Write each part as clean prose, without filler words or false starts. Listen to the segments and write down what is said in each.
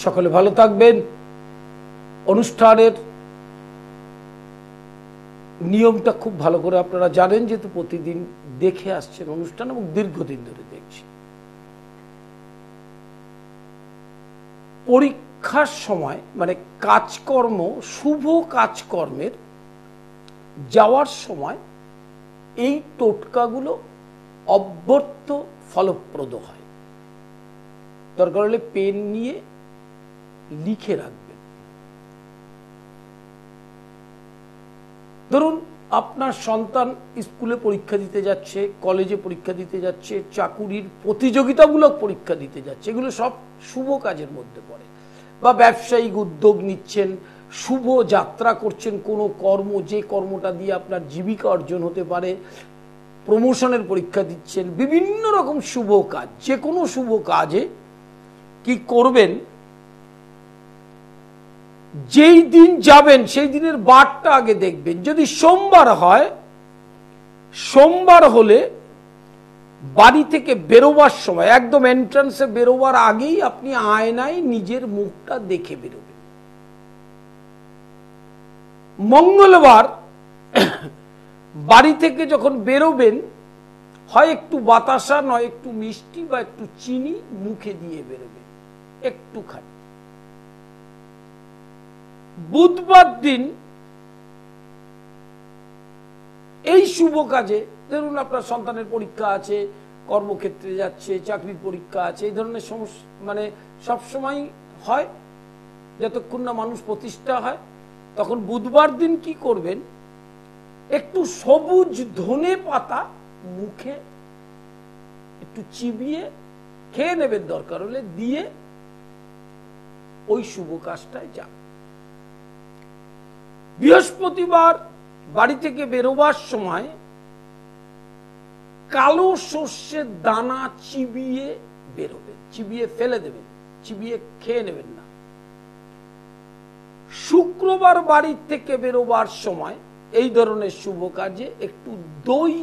সকলে ভালো থাকবেন। অনুষ্ঠানের নিয়মটা খুব ভালো করে আপনারা জানেন, যেহেতু প্রতিদিন দেখে আসছেন অনুষ্ঠান এবং দীর্ঘদিন ধরে দেখছি। পরীক্ষার সময় মানে কাজকর্ম, শুভ কাজকর্মের যাওয়ার সময় এই টোটকাগুলো অব্যর্থ ফলপ্রদ হয়। দরকার হলে পেন নিয়ে লিখে রাখবেন। ধরুন আপনার সন্তান স্কুলে পরীক্ষা দিতে যাচ্ছে, কলেজে পরীক্ষা দিতে যাচ্ছে, চাকুরির প্রতিযোগিতামূলক পরীক্ষা দিতে যাচ্ছে, এগুলো সব শুভ কাজের মধ্যে পড়ে। বা ব্যবসায়িক উদ্যোগ নিচ্ছেন, শুভ যাত্রা করছেন, কোনো কর্ম, যে কর্মটা দিয়ে আপনার জীবিকা অর্জন হতে পারে, প্রমোশনের পরীক্ষা দিচ্ছেন, বিভিন্ন রকম শুভ কাজ। যে কোনো শুভ কাজে কি করবেন, যেই দিন যাবেন সেই দিনের বারটা আগে দেখবেন। যদি সোমবার হয়, সোমবার হলে বাড়ি থেকে বেরোবার সময় একদম এন্ট্রান্সে বেরোবার আগেই আপনি আয়নায় নিজের মুখটা দেখে বেরোবেন। মঙ্গলবার বাড়ি থেকে যখন বেরোবেন, হয় একটু বাতাসা, নয় একটু মিষ্টি বা একটু চিনি মুখে দিয়ে বেরোবেন, একটুখানি। বুধবার দিন এই শুভ কাজে, ধরুন আপনার সন্তানের পরীক্ষা আছে, কর্মক্ষেত্রে যাচ্ছে, চাকরির পরীক্ষা আছে, এই ধরনের সমস্যা মানে সবসময় হয় যতক্ষণ না মানুষ প্রতিষ্ঠা হয়। তখন বুধবার দিন কি করবেন, একটু সবুজ ধনে পাতা মুখে একটু চিবিয়ে খেয়ে নেবেন, দরকার হলে দিয়ে ওই শুভ কাজটায় যান। বৃহস্পতিবার বাড়ি থেকে বেরোবার সময় কালো সর্ষের দানা চিবিয়ে বেরোবেন, চিবিয়ে ফেলে দেবেন, চিবিয়ে খেয়ে নেবেন না। শুক্রবার বাড়ি থেকে বেরোবার সময় এই ধরনের শুভ কাজে একটু দই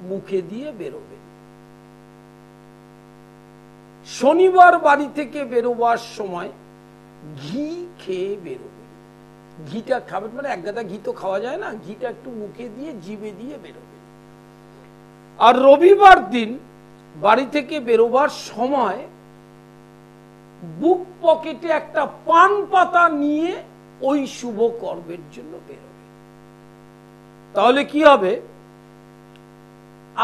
মুখে দিয়ে বেরোবেন। শনিবার বাড়ি থেকে বেরোবার সময় ঘি খেয়ে বেরোবেন। ঘিটা খাবেন মানে এক গাদা ঘি তো খাওয়া যায় না, ঘিটা একটু মুখে দিয়ে জিভে দিয়ে বেরোবেন। আর রবিবার দিন বাড়ি থেকে বেরোবার সময় বুক পকেটে একটা পান পাতা নিয়ে ওই শুভ কর্মের জন্য বেরোবেন। তাহলে কি হবে,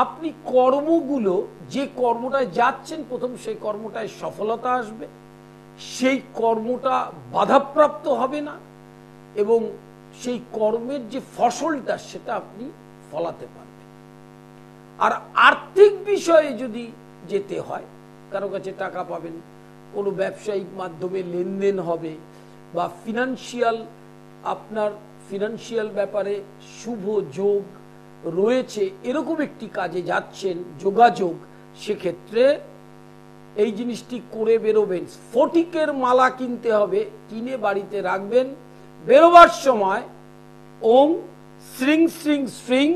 আপনি কর্মগুলো, যে কর্মটায় যাচ্ছেন প্রথম সেই কর্মটায় সফলতা আসবে, সেই কর্মটা বাধাপ্রাপ্ত হবে না এবং সেই কর্মের যে ফসলটা সেটা আপনি ফলাতে পারবেন। আর আর্থিক বিষয়ে যদি যেতে হয়, কারো কাছে টাকা পাবেন, কোনো ব্যবসায়িক মাধ্যমে লেনদেন হবে, বা ফিনান্সিয়াল, আপনার ফিনান্সিয়াল ব্যাপারে শুভ যোগ রয়েছে, এরকম একটি কাজে যাচ্ছেন, যোগাযোগ, সেক্ষেত্রে এই জিনিসটি করে বেরোবেন। ফটিকের মালা কিনতে হবে, কিনে বাড়িতে রাখবেন। বেরোবার সময় ওম শ্রীং শ্রীং শ্রীং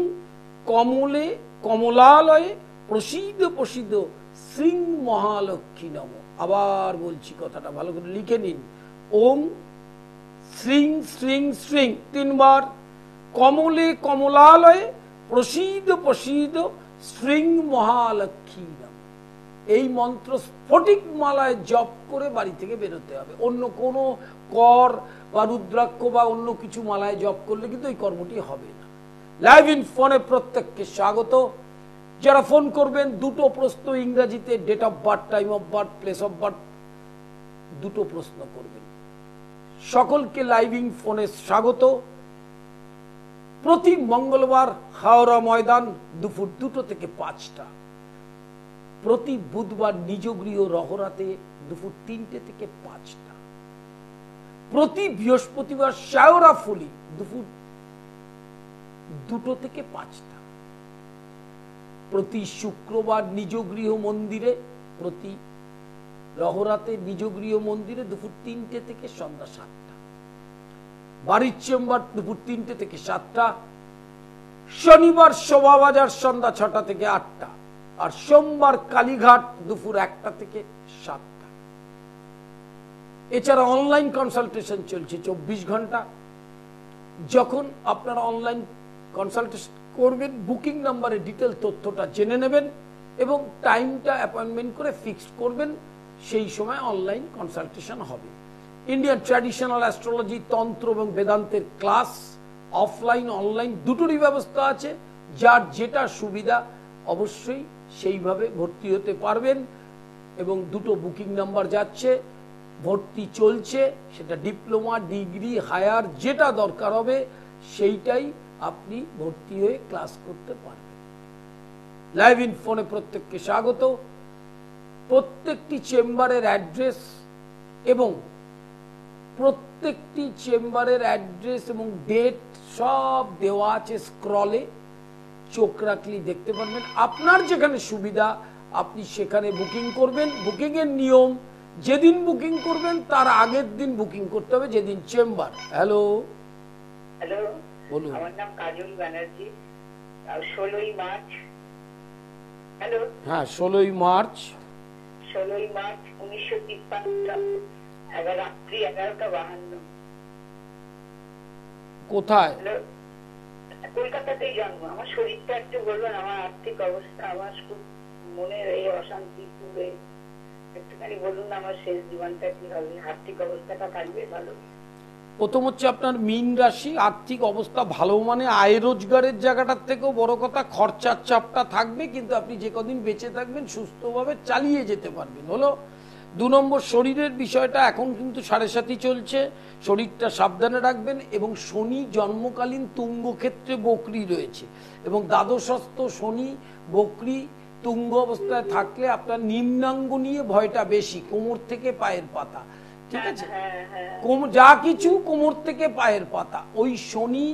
কমলে কমলালয়ে প্রসিদ্ধ প্রসিদ্ধ শ্রীং মহালক্ষ্মী নম। আবার বলছি, কথাটা ভালো করে লিখে নিন। ওম শ্রীং শ্রীং শ্রীং 3 বার, কমলে কমলালয়ে প্রসিদ্ধ প্রসিদ্ধ শ্রীং মহালক্ষ্মী নম। এই মন্ত্র স্ফটিক মালায় জপ করে বাড়ি থেকে বেরোতে হবে। অন্য কোনো কর বা রুদ্রাক্ষ বা অন্য কিছু মালায় জপ করলে কিন্তু এই কর্মটি হবে না। লাইভ ইন ফোনে প্রত্যেককে স্বাগত। যারা ফোন করবেন, দুটো প্রশ্ন ইংরেজিতে, date of birth, time of birth, place of birth, দুটো প্রশ্ন করবেন। সকলকে লাইভ ইন ফোনে স্বাগত। প্রতি মঙ্গলবার হাওড়া ময়দান দুপুর 2টো থেকে 5টা, প্রতি বুধবার নিজ গৃহ রহরাতে দুপুর 3টে থেকে 5টা, প্রতি বৃহস্পতিবার শেওড়াফুলি দুপুর 2টো থেকে 5টা, প্রতি শুক্রবার নিজ গৃহ মন্দিরে, প্রতি রহরাতে নিজ গৃহ মন্দিরে দুপুর 3টে থেকে সন্ধ্যা 7টা, বাড়ির চেম্বার দুপুর 3টে থেকে 7টা, শনিবার শোভাবাজার সন্ধ্যা 6টা থেকে 8টা, আর সোমবার কালীঘাট দুপুর 1টা থেকে 7টা। এছাড়া অনলাইন কনসালটেশন চলছে 24 ঘন্টা। যখন আপনারা অনলাইন কনসালটেশন করবেন, বুকিং নাম্বারে ডিটেল তথ্যটা জেনে নেবেন এবং টাইমটা অ্যাপয়েন্টমেন্ট করে ফিক্সড করবেন, সেই সময় অনলাইন কনসালটেশন হবে। ইন্ডিয়ান ট্র্যাডিশনাল অ্যাস্ট্রোলজি, তন্ত্র এবং বেদান্তের ক্লাস অফলাইন অনলাইন দুটোরই ব্যবস্থা আছে। যার যেটা সুবিধা অবশ্যই সেইভাবে ভর্তি হতে পারবেন এবং দুটো বুকিং নাম্বার যাচ্ছে, ভর্তি চলছে। সেটা ডিপ্লোমা, ডিগ্রি, হায়ার যেটা দরকার হবে সেইটাই আপনি ভর্তি হয়ে ক্লাস করতে পারবেন। লাইভ ইন ফোনে প্রত্যেককে স্বাগত। প্রত্যেকটি চেম্বারের অ্যাড্রেস এবং প্রত্যেকটি চেম্বারের অ্যাড্রেস এবং ডেট সব দেওয়া আছে স্ক্রলে, চোখ রাখলেই দেখতে পারবেন। আপনার যেখানে সুবিধা আপনি সেখানে বুকিং করবেন। বুকিং এর নিয়ম, যেদিন বুকিং করবেন তার আগের দিন বুকিং করতে হবে, যেদিন চেম্বার। হ্যালো হ্যালো, বলুন। আমার নাম কাজল ব্যানার্জি। 16ই মার্চ, হ্যালো, হ্যাঁ 16ই মার্চ 1953, রাত্রি 11:52। কোথায়? কলকাতাতেই জন্ম। আমার শরীরটা একটু বলবেন, আমার আর্থিক অবস্থা, আমার খুব মনের এই অশান্তি, পুরে একটুখানি বলুন আমার শেষ জীবনটা কি হবে, আর্থিক অবস্থাটা থাকবে ভালো? প্রথম হচ্ছে আপনার মীন রাশি, আর্থিক অবস্থা ভালো মানে আয় রোজগারের জায়গাটার থেকেও বড় কথা খরচার চাপটা থাকবে, কিন্তু আপনি যে কদিন বেঁচে থাকবেন সুস্থভাবে চালিয়ে যেতে পারবেন। হলো 2 নম্বর, শরীরের বিষয়টা এখন কিন্তু 7.5 চলছে, শরীরটা সাবধানে রাখবেন। এবং শনি জন্মকালীন তুঙ্গ ক্ষেত্রে বকরি রয়েছে এবং দ্বাদশস্থ শনি বকরি তুঙ্গ অবস্থায় থাকলে আপনার নিম্নাঙ্গ নিয়ে ভয়টা বেশি, কোমর থেকে পায়ের পাতা, ঠিক আছে? যা কিছু কোমর থেকে পায়ের পাতা। ওই শনি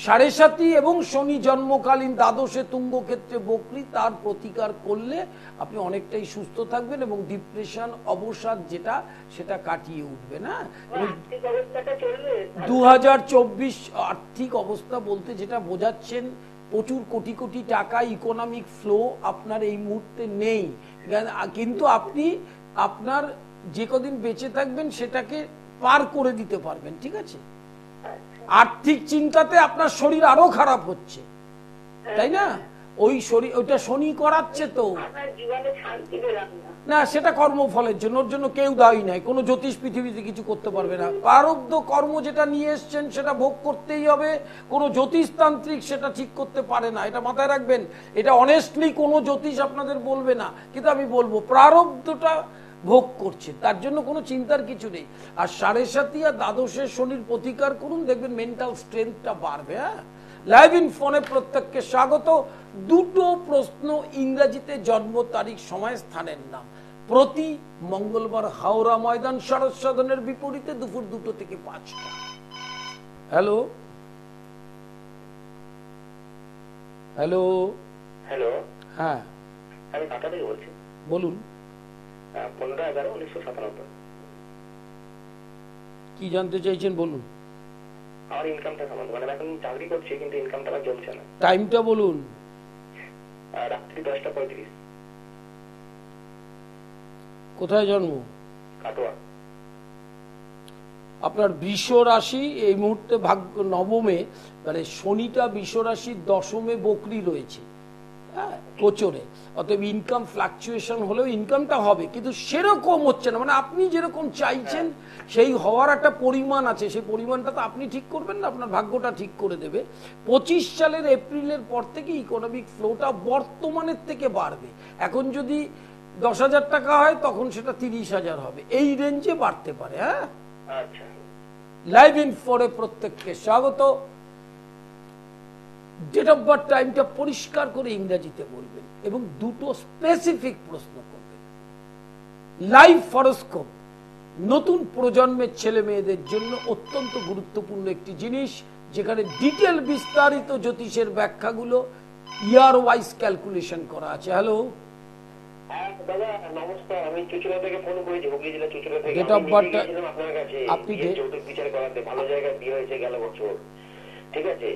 7.5 এবং শনি জন্মকালীন দ্বাদশে তুঙ্গ ক্ষেত্রে বকরি, তার প্রতিকার করলে আপনি অনেকটাই সুস্থ থাকবেন এবং ডিপ্রেশন, অবসাদ যেটা সেটা কাটিয়ে উঠবে না। 2024 আর্থিক অবস্থা বলতে যেটা বোঝাচ্ছেন, প্রচুর কোটি কোটি টাকা ইকোনমিক ফ্লো আপনার এই মুহূর্তে নেই, কিন্তু আপনি আপনার যে কদিন বেঁচে থাকবেন সেটাকে পার করে দিতে পারবেন, ঠিক আছে? আর্থিক চিন্তাতে আপনার শরীর আরো খারাপ হচ্ছে, তাই না? ওই শরীর, ওইটা শনি করাচ্ছে তো না, সেটা কর্মফলের জন্য, ওর জন্য কেউ দায়ী নাই, কোনো জ্যোতিষ পৃথিবীতে কিছু করতে পারবে না। প্রারব্ধ কর্ম যেটা নিয়ে এসছেন সেটা ভোগ করতেই হবে, কোনো জ্যোতিষতান্ত্রিক সেটা ঠিক করতে পারে না, এটা মাথায় রাখবেন। এটা অনেস্টলি কোনো জ্যোতিষ আপনাদের বলবে না, কিন্তু আমি বলবো প্রারব্ধটা ভোগ করছে, তার জন্য কোনো চিন্তার কিছু নেই। আর 7.5 আর দ্বাদশের শনির প্রতিকার করুন, দেখবেন মেন্টাল স্ট্রেংথটা বাড়বে। হ্যাঁ, লাইভ ইন ফোনে প্রত্যেককে স্বাগত। দুটো প্রশ্ন ইংরেজিতে জন্ম তারিখ, সময়, স্থানের নাম। প্রতি মঙ্গলবার হাওড়া ময়দান, শরৎ সদনের বিপরীতে, দুপুর 2টো থেকে 5টা। হ্যালো হ্যালো হ্যালো, হ্যাঁ আমি ঢাকা থেকে বলছি। বলুন। 15/11/1997। কি জানতে চাইছেন বলুন। আমার ইনকামটা সম্বন্ধে, মানে এখন চাকরি করছি কিন্তু ইনকামটা আমার জমছে না। টাইমটা বলুন। রাত্রি 10:35। কোথায় জন্ম? কাটোয়া। আপনার বৃষ রাশি এই মুহূর্তে ভাগ্য নবমে, মানে শনিটা বৃষ রাশির 10মে বকরি রয়েছে, হ্যাঁ, গোচরে। অতএব ইনকাম ফ্লাকচুয়েশন হলেও ইনকামটা হবে, কিন্তু সেরকম হচ্ছে না। মানে আপনি যেরকম চাইছেন সেই হওয়ার একটা পরিমাণ আছে, সেই পরিমাণটা তো আপনি ঠিক করবেন না, আপনার ভাগ্যটা ঠিক করে দেবে। 25 সালের এপ্রিলের পর থেকে ইকোনমিক ফ্লোটা বর্তমানের থেকে বাড়বে। এখন যদি 10,000 টাকা হয় তখন সেটা 30,000 হবে, এই রেঞ্জে বাড়তে পারে। হ্যাঁ, আচ্ছা। লাইভ ইন ফোরে প্রত্যেককে স্বাগত। ডেট অফ বার্থ টাইমটা পরিষ্কার করে ইংরেজিতে বলবেন এবং দুটো স্পেসিফিক প্রশ্ন করবেন। লাইভ হরোস্কোপ নতুন প্রজন্মের ছেলে মেয়েদের জন্য অত্যন্ত গুরুত্বপূর্ণ একটি জিনিস, যেখানে ডিটেল বিস্তারিত জ্যোতিষের ব্যাখ্যাগুলো ইয়ার ওয়াইজ ক্যালকুলেশন করা আছে। হ্যালো দাদা নমস্কার, আমি চুচুড়া থেকে ফোন করেছি, হুগলি জেলা চুচুড়া থেকে। ডেট অফ বার্থ আপনার কাছে আপনি যৌতুক বিচার করাতে ভালো জায়গায় বিয়ে হয়েছে গেল বছর, ঠিক আছে?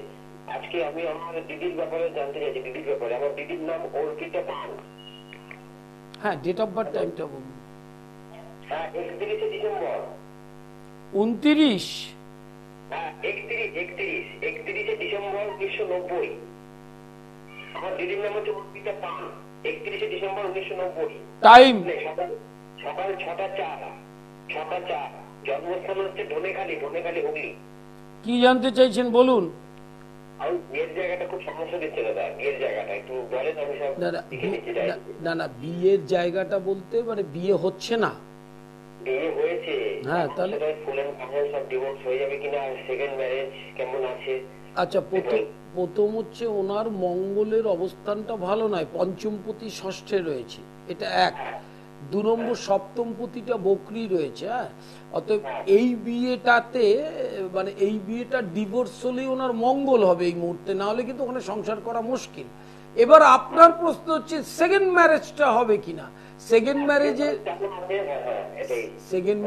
আজকে আমি আমার দিদির ব্যাপারে জানতে চাইছি, দিদির ব্যাপারে। আমার দিদির নাম অর্পিতা পাল। হ্যাঁ, ডেট অফ বার্থ টাইমটা বলুন। হ্যাঁ, 31শে ডিসেম্বর। 29। হ্যাঁ, 31শে ডিসেম্বর 1990। আমার দিদির নাম হচ্ছে অর্পিতা পান। 31শে ডিসেম্বর 1990। টাইম সকাল 6টা 4। জন্মস্থান হচ্ছে ধনেখালি, হুগলি। কি জানতে চাইছেন বলুন। আর বিয়ের জায়গাটা খুব সমস্যা দিচ্ছে দাদা, বিয়ের জায়গাটা একটু বলেন, আমি সব লিখে নিতে চাই। না বিয়ের জায়গাটা বলতে মানে বিয়ে হচ্ছে না। বিয়ে হয়েছে, হ্যাঁ, তাহলে ফুল এন্ড ফাইনাল সব ডিভোর্স হয়ে যাবে কিনা, সেকেন্ড ম্যারেজ কেমন আছে? আচ্ছা, প্রথম হচ্ছে ওনার মঙ্গলের অবস্থানটা ভালো নয়, পঞ্চমপতি ষষ্ঠে রয়েছে, এটা এক। 2 নম্বর সপ্তমপতিটা বকরি রয়েছে। হ্যাঁ, অতএব এই বিয়েটাতে মানে এই বিয়েটা ডিভোর্স হলেই ওনার মঙ্গল হবে এই মুহূর্তে, না হলে কিন্তু ওখানে সংসার করা মুশকিল। এবার আপনার প্রশ্ন হচ্ছে সেকেন্ড ম্যারেজটা হবে কিনা। সেকেন্ড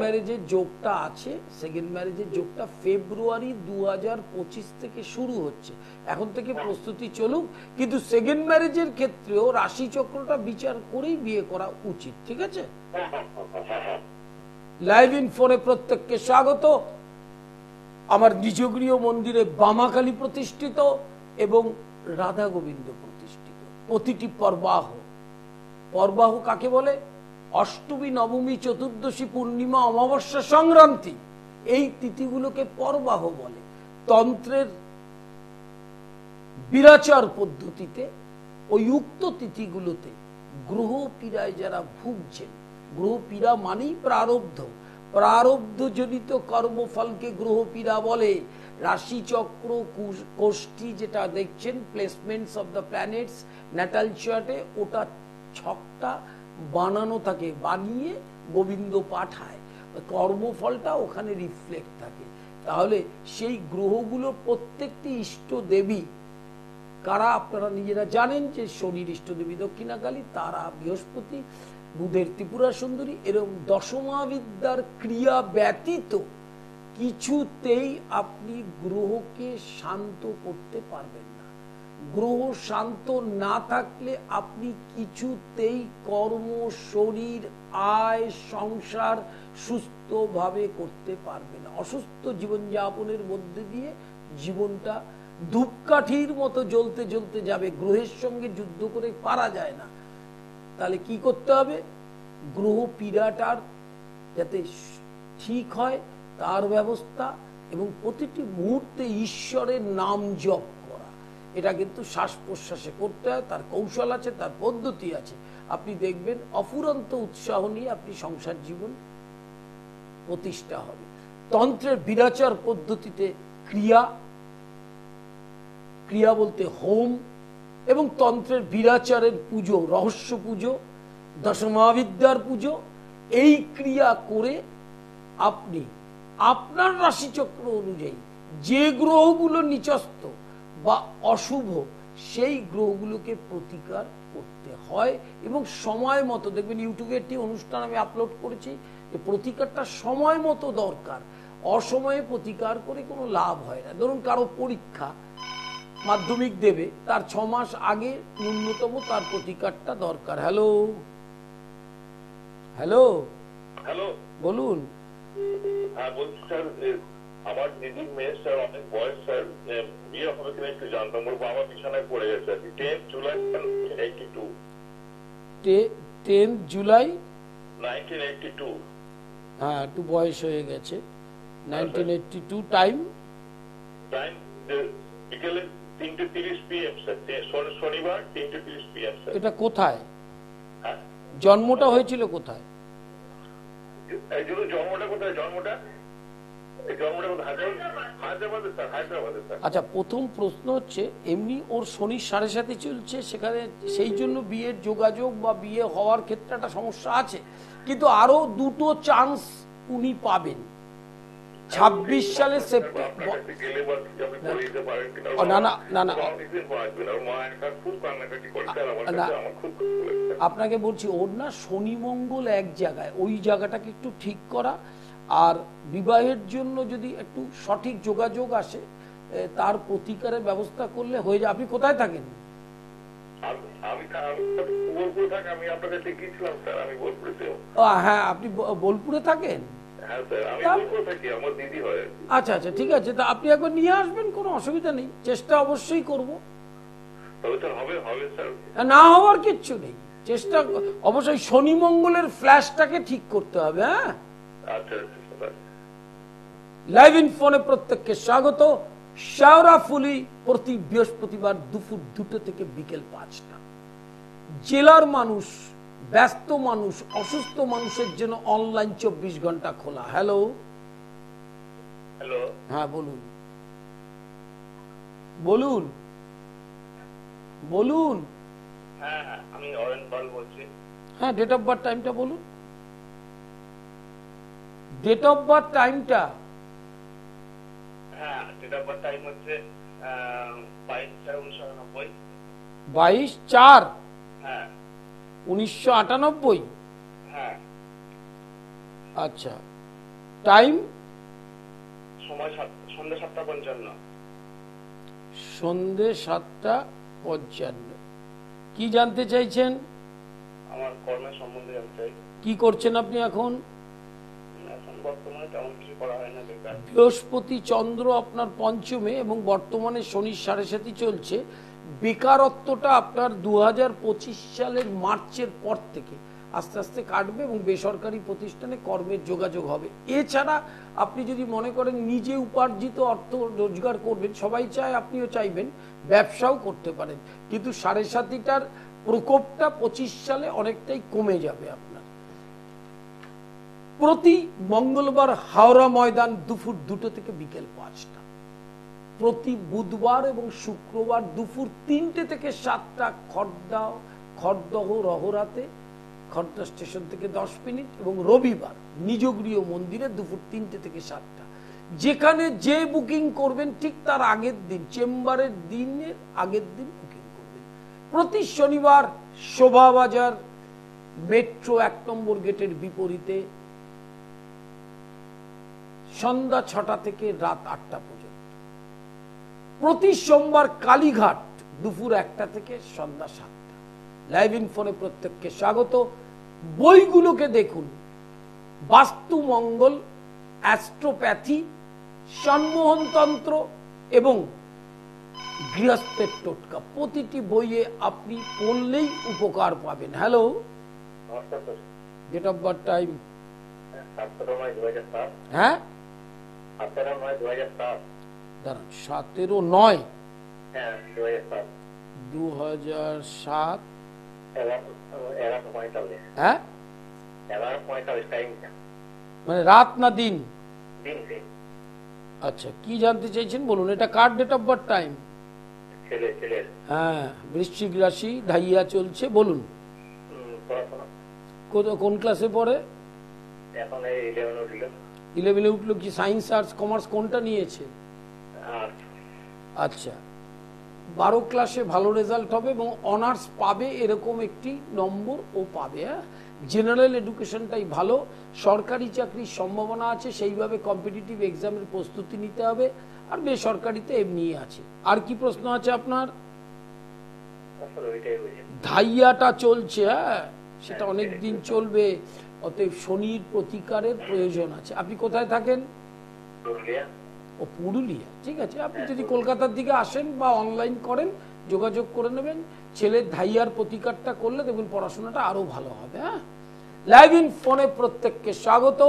ম্যারেজের যোগটা আছে। সেকেন্ড ম্যারেজের যোগটা ফেব্রুয়ারি 2025 থেকে শুরু হচ্ছে, এখন থেকে প্রস্তুতি চলুক। কিন্তু সেকেন্ড ম্যারেজের ক্ষেত্রেও রাশি চক্রটা বিচার করেই বিয়ে করা উচিত। ঠিক আছে, লাইভ ইন ফোনে প্রত্যেককে স্বাগত। আমার নিজগৃহ মন্দিরে বামাকালী প্রতিষ্ঠিত এবং রাধা গোবিন্দ প্রতিষ্ঠিত। প্রতিটি পর্বাহ কাকে বলে? অষ্টমী, নবমী, চতুর্দশী, পূর্ণিমা, অমাবস্যা, সংক্রান্তি, এই তিথিগুলোকে পর্বাহ বলে। তন্ত্রের বিরাচার পদ্ধতিতে ওই উক্ত তিথিগুলোতে গ্রহ পীড়ায় যারা ভুগছেন, গ্রহ পীড়া মানেই প্রারব্ধজনিত কর্মফলকে গ্রহ পীড়া বলে। রাশিচক্র কোষ্ঠী যেটা দেখছেন, placements of the planets natal চার্টে, ওটা ছকটা বানানো থাকে, বানিয়ে গোবিন্দ পাঠায়, কর্মফলটা ওখানে রিফ্লেক্ট থাকে। তাহলে সেই গ্রহগুলো প্রত্যেকটি ইষ্ট দেবী কারা আপনারা নিজেরা জানেন যে শনির ইষ্ট দেবী দক্ষিণাকালী, তারা বৃহস্পতি, বুধের ত্রিপুরা সুন্দরী। এরকম দশমাবিদ্যার ক্রিয়া ব্যতীত কিছুতেই আপনি গ্রহকে শান্ত করতে পারবেন না। গ্রহ শান্ত না থাকলে আপনি কিছুতেই কর্ম, শরীর, আয়, সংসার সুস্থভাবে করতে পারবেন না। অসুস্থ জীবনযাপনের মধ্যে দিয়ে জীবনটা ধূপকাঠির মতো জ্বলতে জ্বলতে যাবে। গ্রহের সঙ্গে যুদ্ধ করে পারা যায় না। তাহলে কি করতে হবে? গ্রহ পীড়াটার যাতে ঠিক হয় তার ব্যবস্থা, এবং প্রতিটি মুহূর্তে ঈশ্বরের নাম জপ করা। এটা কিন্তু শ্বাস প্রশ্বাসে করতে হয়, তার কৌশল আছে, তার পদ্ধতি আছে। আপনি দেখবেন অফুরন্ত উৎসাহ নিয়ে আপনি সংসার জীবন প্রতিষ্ঠা হবে। তন্ত্রের বিরাচার পদ্ধতিতে ক্রিয়া বলতে হোম, এবং তন্ত্রের বিরাচারের পুজো, রহস্য পুজো, দশমাবিদ্যার পুজো, এই ক্রিয়া করে আপনি আপনার রাশিচক্র অনুযায়ী যে গ্রহগুলো নিচস্ত বা অশুভ, সেই গ্রহগুলোকে প্রতিকার করতে হয়। এবং সময় মতো দেখবেন, ইউটিউবে একটি অনুষ্ঠান আমি আপলোড করেছি যে প্রতিকারটা সময় মতো দরকার। অসময়ে প্রতিকার করে কোনো লাভ হয় না। ধরুন কারো পরীক্ষা, মাধ্যমিক দেবে, তার 6 মাস আগে ন্যূনতম তার প্রতিকারটা দরকার। হ্যালো বলুন। হ্যাঁ বলছি স্যার, আমার দিদির মেয়ে স্যার, অনেক বয়স স্যার, বিয়ে হবে কিনা একটু জানতাম। ওর বাবা বিছানায় পড়ে গেছে আর কি। 10 জুলাই 1982। 10 জুলাই 1982। হ্যাঁ, একটু বয়স হয়ে গেছে। 1982। টাইম বিকেলে 3:30 PM স্যার, শনিবার 3:30 PM স্যার। এটা কোথায়? হ্যাঁ, জন্মটা হয়েছিল কোথায়? জন্মটা কোথায়? হায়দ্রাবাদে স্যার, হায়দ্রাবাদে স্যার। আচ্ছা, প্রথম প্রশ্ন হচ্ছে, এমনি ওর শনির 7.5 চলছে, সেখানে সেই জন্য বিয়ের যোগাযোগ বা বিয়ে হওয়ার ক্ষেত্রে একটা সমস্যা আছে, কিন্তু আরো 2টো চান্স উনি পাবেন। 26 সালে সেপ্টেম্বর, আপনাকে বলছি, ওর না শনি মঙ্গল এক জায়গায়, ওই জায়গাটাকে একটু ঠিক করা। আর বিবাহের জন্য যদি একটু সঠিক যোগাযোগ আসে, তার প্রতিকারের ব্যবস্থা করলে হয়ে যায়। আপনি কোথায় থাকেন? আমি আপনাকে লিখেছিলাম স্যার, আমি বোলপুরে। হ্যাঁ, আপনি বোলপুরে থাকেন? হ্যাঁ স্যার, আমি তা- বলবো থাকি, আমার দিদি হয় আর কি। আচ্ছা আচ্ছা, ঠিক আছে, তা আপনি একবার নিয়ে আসবেন, কোনো অসুবিধা নেই, চেষ্টা অবশ্যই করব। তবে স্যার হবে হবে স্যার। না হওয়ার কিচ্ছু নেই, চেষ্টা অবশ্যই। শনি মঙ্গলের ফ্ল্যাশটাকে ঠিক করতে হবে। হ্যাঁ, আচ্ছা আচ্ছা স্যার। লাইভ ইন ফোনে প্রত্যেককে স্বাগত। শেওড়াফুলি প্রতি বৃহস্পতিবার দুপুর 2টো থেকে বিকেল 5টা। জেলার মানুষ, ব্যস্ত মানুষ, অসুস্থ মানুষের জন্য অনলাইন 24 ঘন্টা খোলা। হ্যালো, হ্যালো, হ্যাঁ বলুন বলুন বলুন। হ্যাঁ হ্যাঁ, আমি অরেন পাল বলছি। হ্যাঁ, ডেট অফ বার্থ টাইমটা বলুন। ডেট অফ বার্থ টাইমটা। হ্যাঁ, ডেট অফ বার্থ টাইম হচ্ছে 22/4/1998। 22/4/1998। হ্যাঁ হ্যাঁ। আচ্ছা, টাইম সময় সন্ধ্যা 7:55। সন্ধে 7:55। কি জানতে চাইছেন? আমার কর্মের সম্বন্ধে জানতে চাই। কি করছেন আপনি এখন? এখন বর্তমানে তেমন কিছু করা হয় না, বেকার। বৃহস্পতি চন্দ্র আপনার পঞ্চমে এবং বর্তমানে শনির 7.5 চলছে। বেকারত্বটা আপনার 2025 সালের মার্চের পর থেকে আস্তে আস্তে কাটবে এবং বেসরকারি প্রতিষ্ঠানে কর্মের যোগাযোগ হবে। এছাড়া আপনি যদি মনে করেন নিজে উপার্জিত অর্থ রোজগার করবেন, সবাই চায়, আপনিও চাইবেন, ব্যবসাও করতে পারেন, কিন্তু 7.5টার প্রকোপটা 25 সালে অনেকটাই কমে যাবে আপনার। প্রতি মঙ্গলবার হাওড়া ময়দান দুপুর 2টো থেকে বিকেল 5টা। প্রতি বুধবার এবং শুক্রবার দুপুর 3টে থেকে 7টা খড়দহ রহরাতে, খড়দা স্টেশন থেকে 10 মিনিট, এবং রবিবার নিজগৃহ মন্দিরে দুপুর 3টে থেকে 7টা। যেখানে যে বুকিং করবেন ঠিক তার আগের দিন, চেম্বারের দিনের আগের দিন বুকিং করবেন। প্রতি শনিবার শোভাবাজার মেট্রো 1 নম্বর গেটের বিপরীতে সন্ধ্যা 6টা থেকে রাত 8টা পর্যন্ত। প্রতি সোমবার কালীঘাট দুপুর 1টা থেকে সন্ধ্যা 7টা। লাইভ ইন ফোনে প্রত্যেককে স্বাগত। বইগুলোকে দেখুন: বাস্তু মঙ্গল, অ্যাস্ট্রোপ্যাথি, সম্মোহনতন্ত্র এবং গৃহস্থের টোটকা। প্রতিটি বইয়ে আপনি পড়লেই উপকার পাবেন। হ্যালো, নমস্কার sir. Date of birth time. 17/9/2007। হ্যাঁ, 17/9/2007। দাঁড়ান, 17/9/2007। হ্যাঁ, 2007। 2007। 11:45। হ্যাঁ, 11:45 টাইমটা। মানে রাত না দিন? দিন। আচ্ছা, কি জানতে চাইছেন বলুন। এটা কার ডেট অফ বার্থ টাইম? ছেলের হ্যাঁ, বৃশ্চিক রাশি, ধাইয়া চলছে, বলুন। পড়াশোনা কোন ক্লাসে পড়ে? এখন এই 11 উঠল। 11-এ উঠলো। কি সায়েন্স, আর্টস, কমার্স কোনটা নিয়েছে? আর আচ্ছা, 12 ক্লাসে ভালো রেজাল্ট হবে এবং অনার্স পাবে, এরকম একটি নম্বর ও পাবে। হ্যাঁ, জেনারেল এডুকেশনটাই ভালো, সরকারি চাকরির সম্ভাবনা আছে, সেইভাবে কম্পিটিটিভ এক্সামের প্রস্তুতি নিতে হবে। আর বেসরকারিতে এমনিই আছে। আর কি প্রশ্ন আছে আপনার? আসলে ওইটাই বুঝি। ধাইয়াটা চলছে, হ্যাঁ, সেটা অনেক দিন চলবে, অতএব শনির প্রতিকারের প্রয়োজন আছে। আপনি কোথায় থাকেন? পুরুলিয়া। ও, পুরুলিয়া। ঠিক আছে, আপনি যদি কলকাতার দিকে আসেন বা অনলাইন করেন, যোগাযোগ করে নেবেন। ছেলের ধাইয়ার প্রতিকারটা করলে দেখবেন পড়াশোনাটা আরো ভালো হবে। হ্যাঁ, লাইভ ইন ফোনে প্রত্যেককে স্বাগত।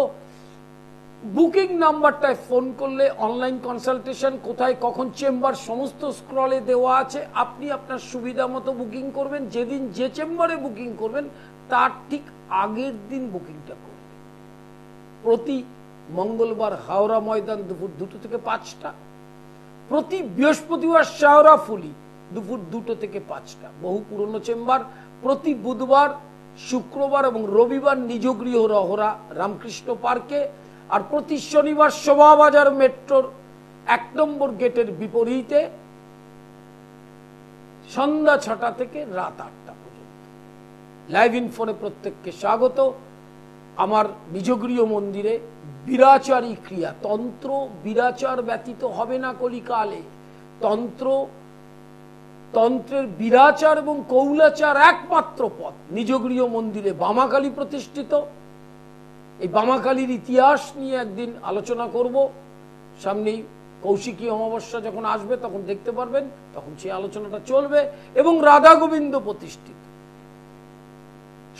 বুকিং নাম্বারটায় ফোন করলে অনলাইন কনসালটেশন, কোথায় কখন চেম্বার, সমস্ত স্ক্রলে দেওয়া আছে। আপনি আপনার সুবিধা মতো বুকিং করবেন। যেদিন যে চেম্বারে বুকিং করবেন তার ঠিক আগের দিন বুকিংটা করবেন। প্রতি মঙ্গলবার হাওড়া ময়দান দুপুর 2টো থেকে 5টা। প্রতি বৃহস্পতিবার শেওড়াফুলি দুপুর 2টো থেকে 5টা, বহু পুরনো চেম্বার। প্রতি বুধবার, শুক্রবার এবং রবিবার নিজগৃহ রহরা রামকৃষ্ণ পার্কে। আর প্রতি শনিবার শোভাবাজার মেট্রোর 1 নম্বর গেটের বিপরীতে সন্ধ্যা 6টা থেকে রাত 8টা পর্যন্ত। লাইভ ইন ফোনে প্রত্যেককে স্বাগত। আমার নিজগৃহ মন্দিরে বিরাচারী ক্রিয়া, তন্ত্র বিরাচার ব্যতীত হবে না কলিকালে। তন্ত্রের বিরাচার এবং কৌলাচার একমাত্র পথ। নিজগৃহ মন্দিরে বামাকালী প্রতিষ্ঠিত, এই বামাকালীর ইতিহাস নিয়ে একদিন আলোচনা করব। সামনেই কৌশিকী অমাবস্যা যখন আসবে তখন দেখতে পারবেন, তখন সেই আলোচনাটা চলবে। এবং রাধা গোবিন্দ প্রতিষ্ঠিত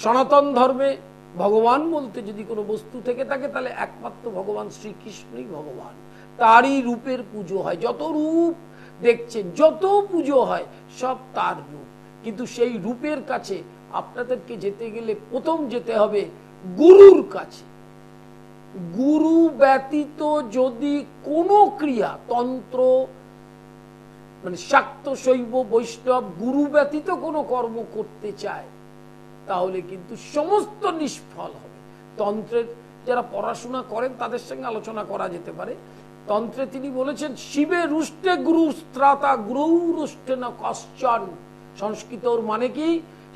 সনাতন ধর্মে ভগবান বলতে যদি কোনো বস্তু থেকে থাকে তাহলে একমাত্র ভগবান শ্রীকৃষ্ণই ভগবান। তারই রূপের পুজো হয়, যত রূপ দেখছেন, যত পুজো হয় সব তার রূপ। কিন্তু সেই রূপের কাছে আপনাদেরকে যেতে গেলে প্রথম যেতে হবে গুরুর কাছে। গুরু ব্যতীত যদি কোনো ক্রিয়া, তন্ত্র মানে শাক্ত, শৈব, বৈষ্ণব, গুরু ব্যতীত কোনো কর্ম করতে চায় তাহলে কিন্তু সমস্ত নিষ্ফল হবে। তন্ত্রের যারা পড়াশোনা করেন তাদের সঙ্গে আলোচনা করা যেতে পারে। তন্ত্রে তিনি বলেছেন শিবে রুষ্টে গুরু স্ত্রাতা গুরু রুষ্টে না কশ্চন। সংস্কৃতর মানে কি,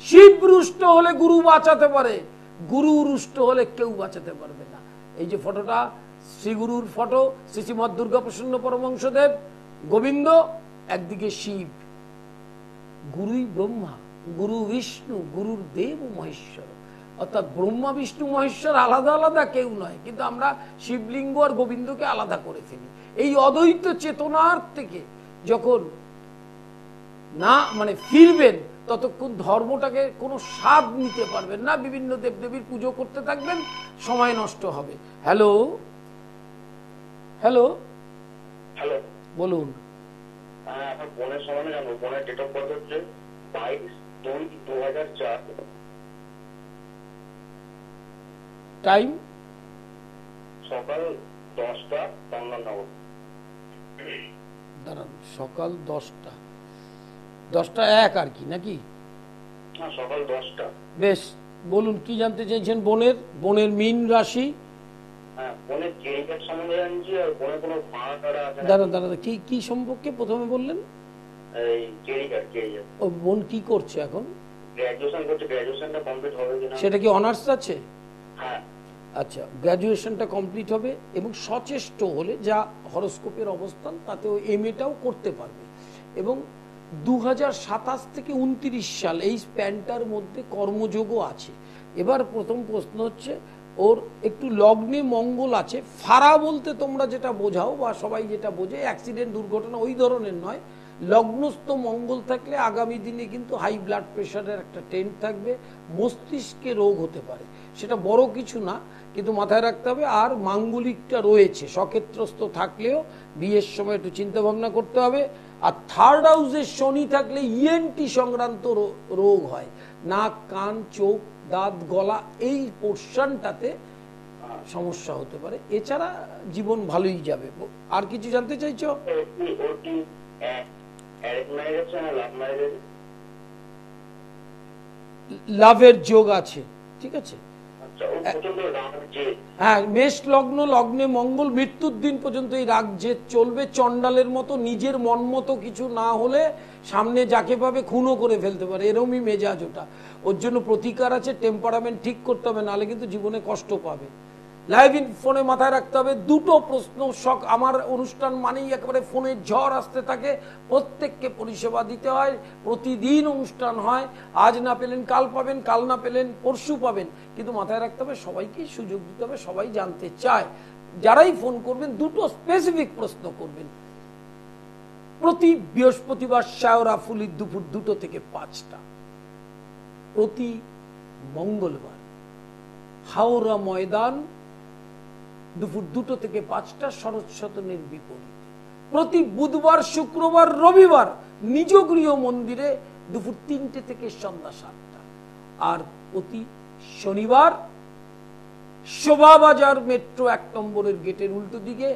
শিব রুষ্ট হলে গুরু বাঁচাতে পারে, গুরু রুষ্ট হলে কেউ বাঁচাতে পারবে না। এই যে ফটোটা শ্রীগুরুর ফটো, শ্রী শ্রীমৎ দুর্গা প্রসন্ন পরমহংসদেব, গোবিন্দ, একদিকে শিব। গুরুই ব্রহ্মা, গুরু বিষ্ণু, গুরুর দেব মহেশ্বর। অর্থাৎ ব্রহ্মা বিষ্ণু মহেশ্বর আলাদা আলাদা কেউ নয়, কিন্তু আমরা শিবলিঙ্গ আর গোবিন্দকে আলাদা করে ফেলি। এই অদ্বৈত চেতনার থেকে যখন না মানে ফিরবেন ততক্ষণ ধর্মটাকে কোনো স্বাদ নিতে পারবেন না। বিভিন্ন দেবদেবীর পুজো করতে থাকবেন, সময় নষ্ট হবে। হ্যালো হ্যালো হ্যালো, বলুন। হ্যাঁ, আপনার বোনের সম্বন্ধে জানবো। বোনের ডেট অফ বার্থ হচ্ছে 22/2/2004, টাইম সকাল 10টা 55। দাঁড়ান, সকাল 10টা 1 আর কি নাকি? হ্যাঁ, সকাল 10টা। বেশ, বলুন কি জানতে চাইছেন? বোনের মীন রাশি। হ্যাঁ, বোনের কেরিয়ার সম্বন্ধে জানছি, আর বোনের কোনো ভাড়া টাড়া আছে? দাঁড়া, কি সম্পর্কে প্রথমে বললেন? এই কেরিয়ার। ও বোন কি করছে এখন? গ্র্যাজুয়েশন করছে, গ্র্যাজুয়েশনটা কমপ্লিট হবে কিনা? সেটা কি অনার্স আছে? হ্যাঁ। আচ্ছা, গ্র্যাজুয়েশনটা কমপ্লিট হবে এবং সচেষ্ট হলে যা হরোস্কোপের অবস্থান তাতেও এমএটাও করতে পারবে। এবং 2027 থেকে 29 সাল এই স্প্যানটার মধ্যে কর্মযোগও আছে। এবার প্রথম প্রশ্ন হচ্ছে, ওর একটু লগ্নে মঙ্গল আছে। ফারা বলতে তোমরা যেটা বোঝাও বা সবাই যেটা বোঝে অ্যাক্সিডেন্ট, দুর্ঘটনা, ওই ধরনের নয়। লগ্নস্থ মঙ্গল থাকলে আগামী দিনে কিন্তু হাই ব্লাড প্রেশারের একটা ট্রেন্ড থাকবে, মস্তিষ্কে রোগ হতে পারে। সেটা বড় কিছু না, কিন্তু মাথায় রাখতে হবে। আর মাঙ্গলিকটা রয়েছে, সক্ষেত্রস্থ থাকলেও বিয়ের সময় একটু চিন্তা ভাবনা করতে হবে। আর থার্ড হাউসে শনি থাকলে ইএনটি সংক্রান্ত রোগ হয়, নাক, কান, চোখ, দাঁত, গলা, এই পোর্শনটাতে সমস্যা হতে পারে। এছাড়া জীবন ভালোই যাবে। আর কিছু জানতে চাইছো? লাভের যোগ আছে, ঠিক আছে। হ্যাঁ, মেষ লগ্ন, লগ্নে মঙ্গল, মৃত্যুর দিন পর্যন্ত এই রাগ জেদ চলবে। চন্ডালের মতো নিজের মন মতো কিছু না হলে সামনে যাকে পাবে খুনও করে ফেলতে পারে, এরমই মেজাজ ওটা। ওর জন্য প্রতিকার আছে, টেম্পারামেন্ট ঠিক করতে হবে, নাহলে কিন্তু জীবনে কষ্ট পাবে। লাইভ ইন ফোনে মাথায় রাখতে হবে দুটো প্রশ্ন। আমার অনুষ্ঠান মানেই একেবারে ফোনের ঝড় আসতে থাকে, প্রত্যেককে পরিষেবা দিতে হয়, প্রতিদিন অনুষ্ঠান হয়। আজ না পেলেন কাল পাবেন, কাল না পেলেন পরশু পাবেন, কিন্তু মাথায় রাখতে হবে সবাইকে সুযোগ দিতে হবে। সবাই জানতে চায়, যারাই ফোন করবেন দুটো স্পেসিফিক প্রশ্ন করবেন। প্রতি বৃহস্পতিবার শায়রা ফুলির দুপুর 2টো থেকে 5টা, প্রতি মঙ্গলবার হাওড়া ময়দান দুপুর 2টো থেকে 5টা শরৎ সদনের বিপরীতে, প্রতি বুধবার, শুক্রবার, রবিবার নিজ গৃহ মন্দিরে দুপুর 3টে থেকে সন্ধ্যা 7টা, আর প্রতি শনিবার শোভাবাজার মেট্রো 1 নম্বরের গেটের উল্টো দিকে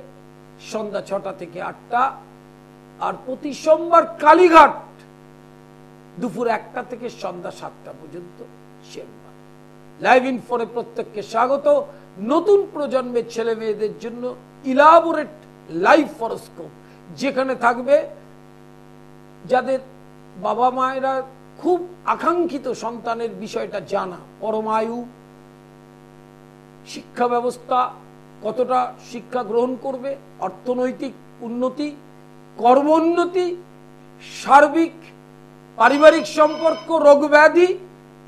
সন্ধ্যা 6টা থেকে 8টা, আর প্রতি সোমবার কালীঘাট দুপুর 1টা থেকে সন্ধ্যা 7টা পর্যন্ত চেম্বার। লাইভ ইন ফোনে প্রত্যেককে স্বাগত। নতুন প্রজন্মের ছেলে মেয়েদের জন্য ইলাবোরেট লাইভ হরোস্কোপ, যেখানে থাকবে যাদের বাবা মায়েরা খুব আকাঙ্ক্ষিত সন্তানের বিষয়টা জানা, পরমায়ু, শিক্ষা ব্যবস্থা, কতটা শিক্ষা গ্রহণ করবে, অর্থনৈতিক উন্নতি, কর্মোন্নতি, সার্বিক পারিবারিক সম্পর্ক, রোগ ব্যাধি,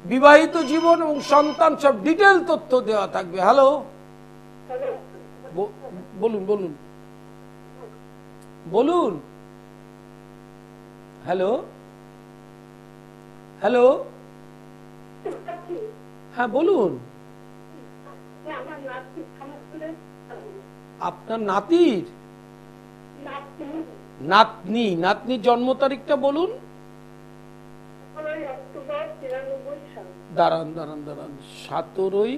বিবাহিত জীবন এবং সন্তান, সব ডিটেল তথ্য দেওয়া থাকবে। হ্যালো বলুন বলুন বলুন। হ্যালো হ্যালো, হ্যাঁ বলুন। আপনার নাতির নাতনি, নাতনির জন্ম তারিখটা বলুন। দাঁড়ান দাঁড়ান দাঁড়ান, 17ই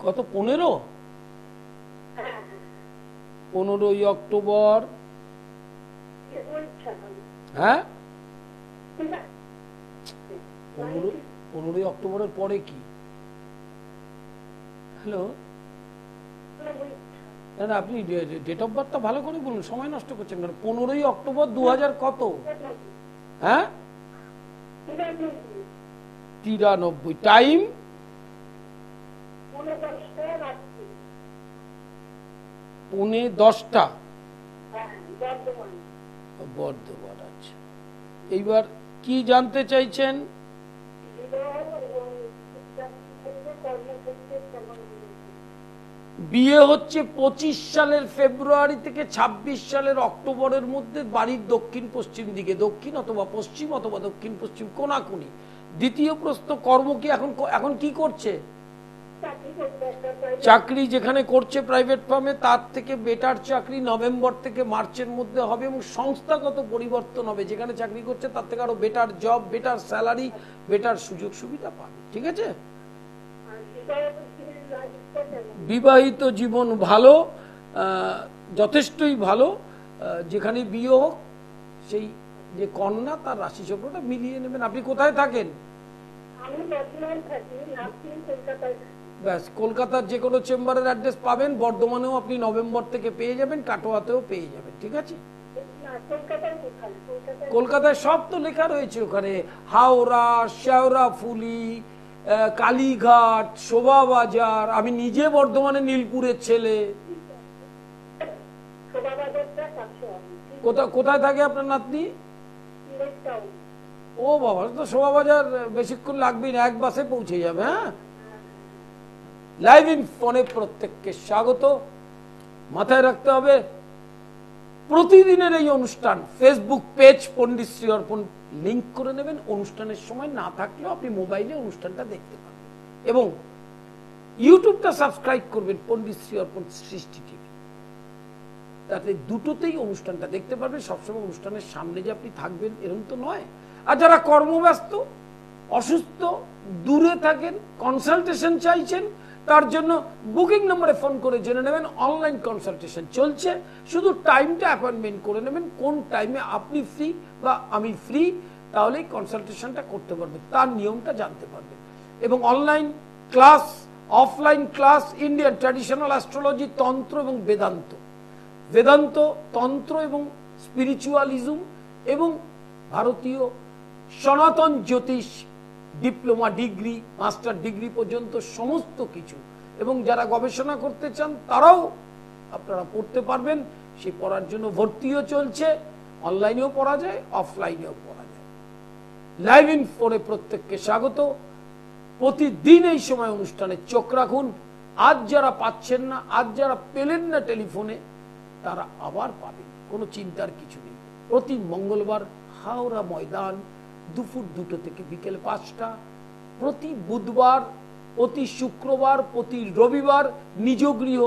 কত, 15ই অক্টোবর। হ্যাঁ, 15ই অক্টোবরের পরে কি? হ্যালো, না না, আপনি ডেট অফ বার্থটা ভালো করে বলুন, সময় নষ্ট করছেন কেন? 15ই অক্টোবর 2000 কত? হ্যাঁ, 93। টাইম? পৌনে 10টা, বর্ধমান। আচ্ছা, এইবার কি জানতে চাইছেন? বিয়ে হচ্ছে 25 সালের ফেব্রুয়ারি থেকে 26 সালের অক্টোবরের মধ্যে, বাড়ির দক্ষিণ পশ্চিম দিকে, দক্ষিণ অথবা পশ্চিম অথবা দক্ষিণ পশ্চিম কোনাকুনি। দ্বিতীয় প্রশ্ন, কর্ম কি এখন কি করছে? চাকরি যেখানে করছে প্রাইভেট ফার্মে, তার থেকে বেটার চাকরি নভেম্বর থেকে মার্চের মধ্যে হবে, এবং সংস্থাগত পরিবর্তন হবে। যেখানে চাকরি করছে তার থেকে আরো better job, better salary, better সুযোগ সুবিধা পাবে। ঠিক আছে? বিবাহিত জীবন ভালো, যথেষ্টই ভালো। যেখানে বিয়ে হোক, সেই যে কন্যা তার রাশি চক্রটা মিলিয়ে নেবেন। আপনি কোথায় থাকেন? ব্যাস, কলকাতার যে কোনো চেম্বারের অ্যাড্রেস পাবেন। বর্ধমানেও আপনি নভেম্বর থেকে পেয়ে যাবেন, কাটোয়াতেও পেয়ে যাবেন। ঠিক আছে? কলকাতায় সব তো লেখা রয়েছে ওখানে, হাওড়া, শেওড়াফুলি, কালীঘাট, শোভাবাজার। আমি নিজে বর্ধমানে নীলপুরের ছেলে। কোথায় থাকে আপনার নাতনি? ও বাবা, তো শোভাবাজার বেশিক্ষণ লাগবেই না, এক বাসে পৌঁছে যাবে। হ্যাঁ, লাইভ ইন ফোনে প্রত্যেককে স্বাগত। মাথায় রাখতে হবে, প্রতিদিনের এই অনুষ্ঠান ফেসবুক পেজ পণ্ডিত শ্রী অর্পণ লিংক করে নেবেন। অনুষ্ঠানের সময় না থাকলেও আপনি মোবাইলে অনুষ্ঠানটা দেখতে পাবেন, এবং ইউটিউবটা সাবস্ক্রাইব করবেন পণ্ডিত শ্রী অর্পণ সৃষ্টি টিভি। তাতে দুটোতেই অনুষ্ঠানটা দেখতে পারবেন। সবসময় অনুষ্ঠানের সামনে যে আপনি থাকবেন এরকম তো নয়। আর যারা কর্মব্যস্ত, অসুস্থ, দূরে থাকেন, কনসালটেশন চাইছেন, তার জন্য বুকিং নম্বরে ফোন করে জেনে নেবেন। অনলাইন কনসালটেশন চলছে, শুধু টাইমটা অ্যাপয়েন্টমেন্ট করে নেবেন, কোন টাইমে আপনি ফ্রি বা আমি ফ্রি, তাহলেই কনসালটেশনটা করতে পারবেন, তার নিয়মটা জানতে পারবেন। এবং online class, offline class, Indian traditional astrology, তন্ত্র এবং বেদান্ত, বেদান্ত, তন্ত্র এবং স্পিরিচুয়ালিজম, এবং ভারতীয় সনাতন জ্যোতিষ, ডিপ্লোমা ডিগ্রি, মাস্টার ডিগ্রি পর্যন্ত সমস্ত কিছু। এবং যারা গবেষণা করতে চান তারাও আপনারা পড়তে পারবেন। সে পড়ার জন্য ভর্তিও চলছে, অনলাইনেও পড়া যায়, অফলাইনেও পড়া যায়। লাইভ ইন ফোনে প্রত্যেককে স্বাগত। প্রতিদিন এই সময় অনুষ্ঠানে চোখ রাখুন। আজ যারা পাচ্ছেন না, আজ যারা পেলেন না টেলিফোনে, তারা আবার পাবেন, কোনো চিন্তার কিছু নেই। প্রতি মঙ্গলবার হাওড়া ময়দান, দুপুর 2টো থেকে বিকেল 5টা। প্রতি বুধবার, প্রতি শুক্রবার, প্রতি রবিবার নিজ গৃহ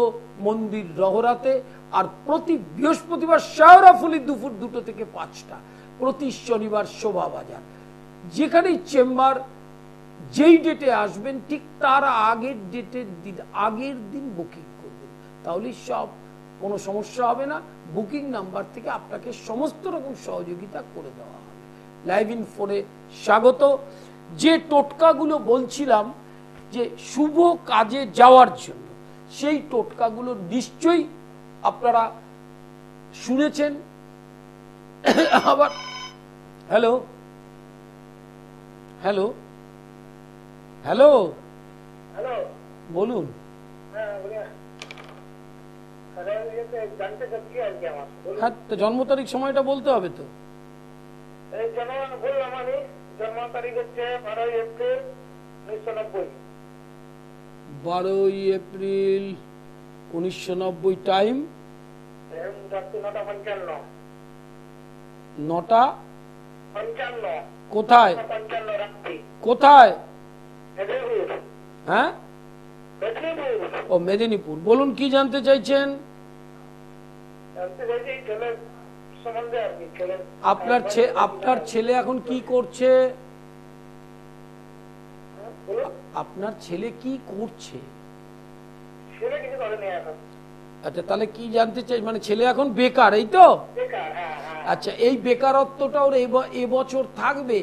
মন্দির রহরাতে, আর প্রতি বৃহস্পতিবার শেওড়াফুলি দুপুর 2টো থেকে 5টা। প্রতি শনিবার শোভাবাজার। যেখানেই চেম্বার, যেই ডেটে আসবেন ঠিক তার আগের দিন বুকিং করবেন, তাহলে সব কোনো সমস্যা হবে না। বুকিং নাম্বার থেকে আপনাকে সমস্ত রকম সহযোগিতা করে দেওয়া হবে। লাইভ ইন ফোনে স্বাগত। যে টোটকাগুলো বলছিলাম যে শুভ কাজে যাওয়ার জন্য, সেই টোটকাগুলো নিশ্চয়ই আপনারা শুনেছেন। আবার হ্যালো হ্যালো হ্যালো হ্যালো, বলুন। জানতে চাচ্ছি আর কি, আমার হ্যাঁ, তো জন্ম তারিখ সময়টা বলতে হবে তো। বললাম আমি, জন্ম তারিখ হচ্ছে 12 এপ্রিল 1990। 12ই এপ্রিল 1990, টাইম 9টা 55। কোথায় কোথায়? হ্যাঁ, ও মেদিনীপুর। বলুন কি জানতে চাইছেন? আপনার ছেলে এখন কি করছে? আপনার ছেলে কি করছে? আচ্ছা, তাহলে কি জানতে চাই, মানে ছেলে এখন বেকার, এই তো? আচ্ছা, এই বেকারত্বটা ওর এবছর থাকবে,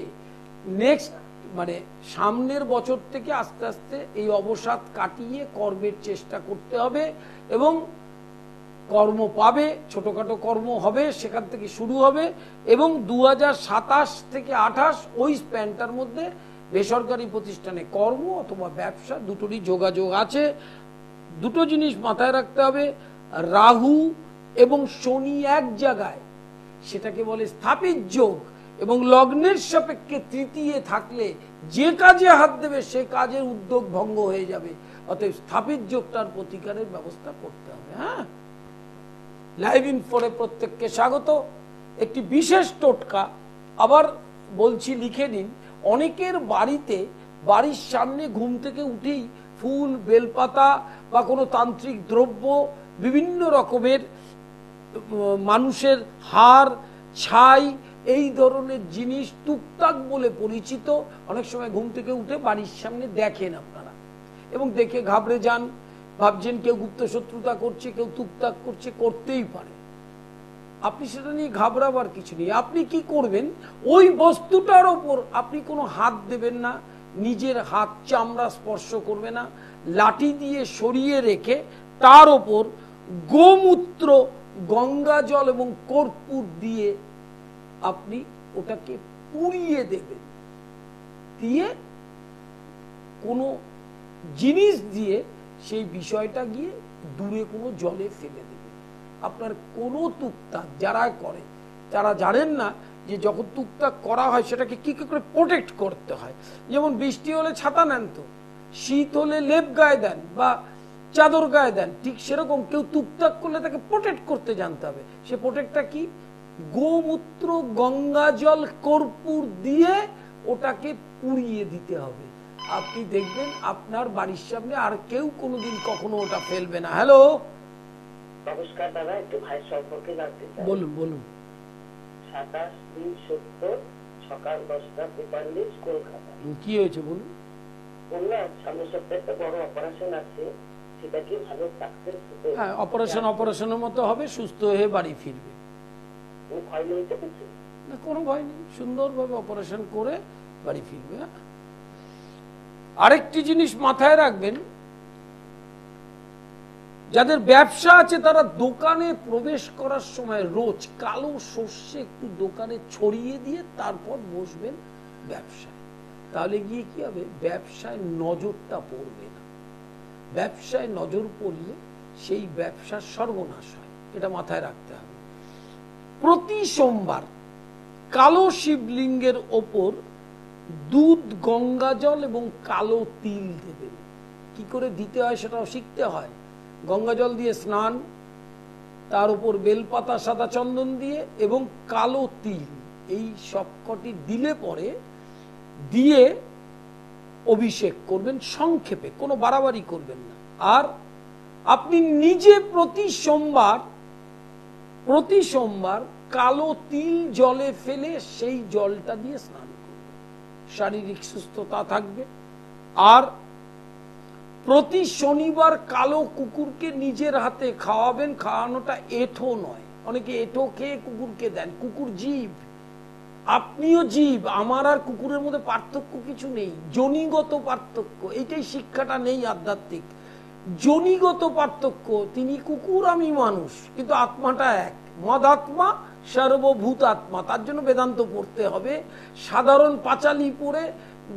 নেক্সট মানে সামনের বছর থেকে আস্তে আস্তে এই অবসাদ কাটিয়ে কর্মের চেষ্টা করতে হবে এবং কর্ম পাবে, ছোটখাটো কর্ম হবে, সেখান থেকে শুরু হবে এবং 2027 থেকে 28 ওই স্প্যানটার মধ্যে বেসরকারি প্রতিষ্ঠানে কর্ম অথবা ব্যবসা দুটোরই যোগাযোগ আছে। দুটো জিনিস মাথায় রাখতে হবে, রাহু এবং শনি এক জায়গায়, সেটাকে বলে স্থাপিত যোগ, এবং লগ্নের সাপেক্ষে তৃতীয় থাকলে যে কাজে হাত দেবে সে কাজের উদ্যোগ ভঙ্গ হয়ে যাবে। অতএব স্থাপিত যোগটার প্রতিকারের ব্যবস্থা করতে হবে। হ্যাঁ, লাইভ ইনফোরে প্রত্যেককে স্বাগত। একটি বিশেষ টোটকা আবার বলছি, লিখে নিন। অনেকের বাড়িতে বাড়ির সামনে ঘুম থেকে উঠেই ফুল, বেলপাতা বা কোনো তান্ত্রিক দ্রব্য, বিভিন্ন রকমের মানুষের হার, ছাই, এই ধরনের জিনিস টুকটাক বলে পরিচিত, অনেক সময় ঘুম থেকে উঠে বাড়ির সামনে দেখেন আপনারা, এবং দেখে ঘাবড়ে যান, ভাবছেন কেউ গুপ্ত শত্রুতা করছে, কেউ টুকটাক করছে, করতেই পারে। আপনি সেটা নিয়ে ঘাবড়াবার কিছু নেই। আপনি কি করবেন, ওই বস্তুটার ওপর আপনি কোনো হাত দেবেন না, নিজের হাত চামড়া স্পর্শ করবে না, লাঠি দিয়ে সরিয়ে রেখে তার ওপর গোমূত্র, গঙ্গা জল এবং কর্পূর দিয়ে আপনি ওটাকে পুড়িয়ে দেবেন, দিয়ে কোনো জিনিস দিয়ে সেই বিষয়টা গিয়ে দূরে কোনো জলে ফেলে দেবেন। আপনার কোনো টুকটাক যারা করে তারা জানেন না যে যখন টুকটাক করা হয় সেটাকে কি করে প্রোটেক্ট করতে হয়। যেমন বৃষ্টি হলে ছাতা নেন, তো শীত হলে লেপ গায়ে দেন বা চাদর গায়ে দেন, ঠিক সেরকম কেউ টুকটাক করলে তাকে প্রোটেক্ট করতে জানতে হবে। সে প্রোটেক্টটা কি? গোমূত্র, গঙ্গা জল, কর্পূর দিয়ে ওটাকে পুড়িয়ে দিতে হবে। আপনি দেখবেন আপনার বাড়ির সামনে আর কেউ কোনোদিন কখনো ওটা ফেলবে না। হ্যালো, নমস্কার দাদা, একটু ভাই সম্পর্কে জানতে চাই। বলুন বলুন। 27/2/70 সকাল 10:45 কলকাতা। কি হয়েছে বলুন। বললাম সামনের সপ্তাহে একটা বড় অপারেশন আছে, সেটা কি ভালো সাকসেস হবে? হ্যাঁ, অপারেশনের মতো হবে, সুস্থ হয়ে বাড়ি ফিরবে। ভয় নেই তো কিছু? না, কোনো ভয় নেই, সুন্দরভাবে অপারেশন করে বাড়ি ফিরবে। আরেকটি জিনিস মাথায় রাখবেন, যাদের ব্যবসা আছে তারা দোকানে প্রবেশ করার সময় রোজ কালো সর্ষে একটু দোকানে ছড়িয়ে দিয়ে তারপর বসবেন ব্যবসায়। তাহলে গিয়ে কি হবে, ব্যবসায় নজরটা পড়বে না। ব্যবসায় নজর পড়লে সেই ব্যবসার সর্বনাশ হয়, এটা মাথায় রাখতে হবে। প্রতি সোমবার কালো শিবলিঙ্গের ওপর দুধ, গঙ্গা জল এবং কালো তিল দেবেন। কি করে দিতে হয় সেটাও শিখতে হয়। গঙ্গা জল দিয়ে স্নান, তার উপর বেলপাতা, সাদা চন্দন দিয়ে এবং কালো তিল, এই সবকটি দিলে পরে দিয়ে অভিষেক করবেন সংক্ষেপে, কোনো বাড়াবাড়ি করবেন না। আর আপনি নিজে প্রতি সোমবার কালো তিল জলে ফেলে সেই জলটা দিয়ে স্নান করবেন, শারীরিক সুস্থতা থাকবে। আর প্রতি শনিবার কালো কুকুরকে নিজের হাতে খাওয়াবেন। খাওয়ানোটা এঁঠো নয়, অনেকে এঁঠো খেয়ে কুকুরকে দেন। কুকুর জীব, আপনিও জীব, আমার আর কুকুরের মধ্যে পার্থক্য কিছু নেই, জনিগত পার্থক্য। এইটাই শিক্ষাটা নেই আধ্যাত্মিক, জনিগত পার্থক্য। তিনি কুকুর, আমি মানুষ, কিন্তু আত্মাটা এক। মদাত্মা সর্বভূত আত্মা, তার জন্য বেদান্ত পড়তে হবে। সাধারণ পাঁচালি পড়ে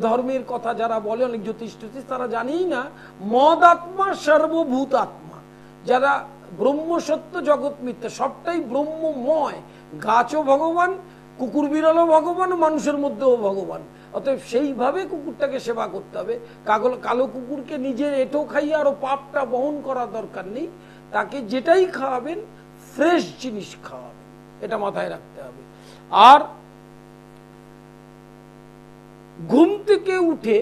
ধর্মের কথা যারা বলে, অনেক জ্যোতিষ তারা জানেই না মদ আত্মা সর্বভূত আত্মা। যারা ব্রহ্ম সত্য জগৎ মিথ্যা, সবটাই ব্রহ্মময়। গাছও ভগবান, কুকুর বিড়ালও ভগবান, মানুষের মধ্যেও ভগবান। অতএব সেইভাবে কুকুরটাকে সেবা করতে হবে। কালো কুকুরকে নিজের এঁটো খাইয়ে আরো পাপটা বহন করার দরকার নেই, তাকে যেটাই খাওয়াবেন ফ্রেশ জিনিস খাওয়াবেন, এটা মাথায় রাখতে হবে। আর ঘুম থেকে উঠে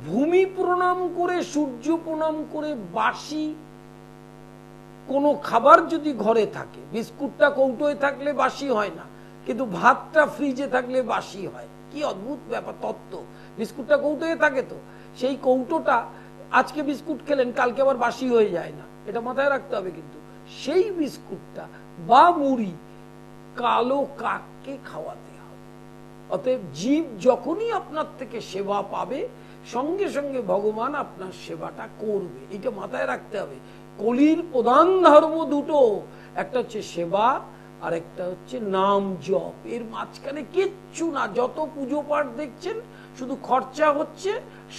ভূমি প্রণাম করে, সূর্য প্রণাম করে, বাসি কোনো খাবার যদি ঘরে থাকে, বিস্কুটটা কৌটোয় থাকলে বাসি হয় না, কিন্তু ভাতটা ফ্রিজে থাকলে বাসি হয়। কি অদ্ভুত ব্যাপার তত্ত্ব। বিস্কুটটা কৌটোয় থাকে, তো সেই কৌটোটা আজকে বিস্কুট খেলেন কালকে আবার বাসি হয়ে যায় না, এটা মাথায় রাখতে হবে। কিন্তু সেই বিস্কুটটা বা মুড়ি কালো কাককে খাওয়াতে হবে। অতএব জীব যখনই আপনার থেকে সেবা পাবে, সঙ্গে সঙ্গে ভগবান আপনার সেবাটা করবে, এটা মাথায় রাখতে হবে। কলির প্রধান ধর্ম দুটো, একটা হচ্ছে সেবা আর একটা হচ্ছে নাম জপ। এর মাঝখানে কিচ্ছু না। যত পুজো পাঠ দেখছেন শুধু খরচা হচ্ছে,